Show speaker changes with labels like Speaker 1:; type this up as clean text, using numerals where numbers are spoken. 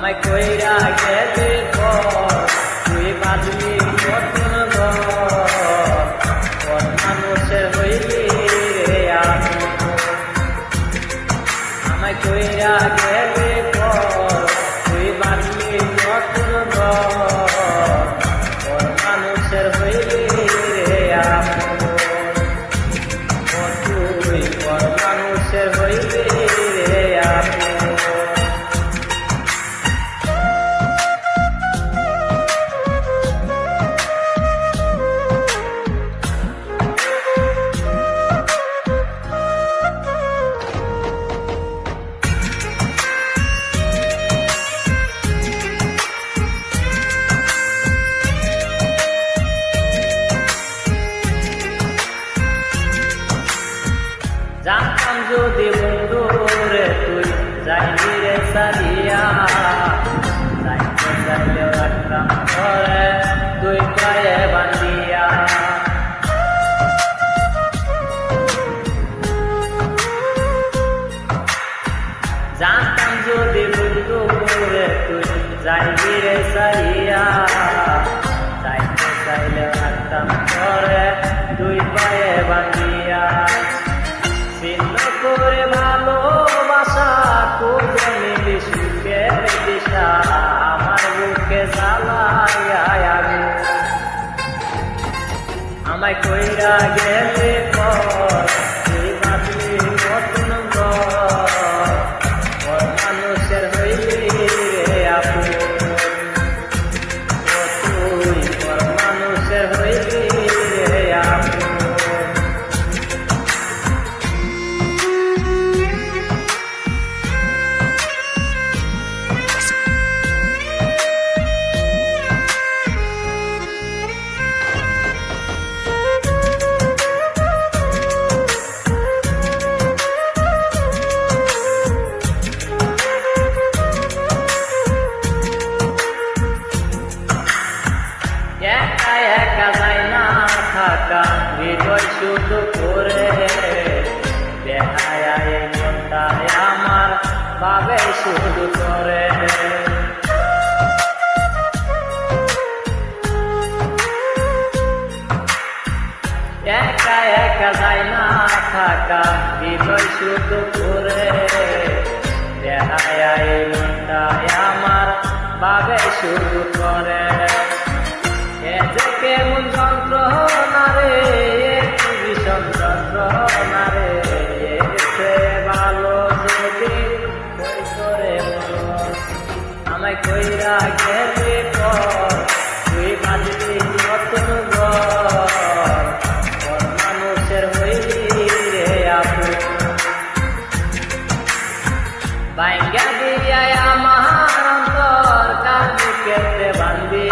Speaker 1: আমায় কইরা গেলি পর তুই বাঁধলি নতুন ঘর মানুষের হইলি রে আমি আমায় কইরা গেলি পর তুই বাঁধলি নতুন ঘর মানুষের হইলি রে আমি তুই মানুষের হইলি রে আমি জানতাম যদি বন্ধু রে তুই যাইবি রে সারিয়া যাইতে চাইলেও রাখতাম ঘরে তুই পায়ে বান্ধিয়া জানতাম যদি বন্ধু রে তুই যাইবি রে সারিয়া যাইতে চাইলেও রাখতাম ঘরে তুই পায়ে বান্ধিয়া ছিন্ন করে ভালোবাসা খুঁজে মিলি সুখের দিশা আমার বুকে জ্বালায় আমি আমায় কইরা গেলে পর তুই বাঁধলি নতুন ঘর মানুষের হইলি রে আপু তুই মানুষের হইলি রে আপু একা একা যায় না থাকা হৃদয় শুধু করে দেখায় এই মনটায় আমার ভাবে শুধু করে একা একা যায় না থাকা হৃদয় শুধু করে দেখায় এই মনটায় আমার ভাবে শুধু করে যে কেমন যন্ত্রণা রে ভীষণ যন্ত্রণা রে সে ভালো যদি করে আমায় কইরা গেলি পর তুই বাঁধলি নতুন ঘর মানুষের হইলি রে আপু বাইঙ্গা দিয়ায় আমার অন্তর কার বুকেতে বান্ধি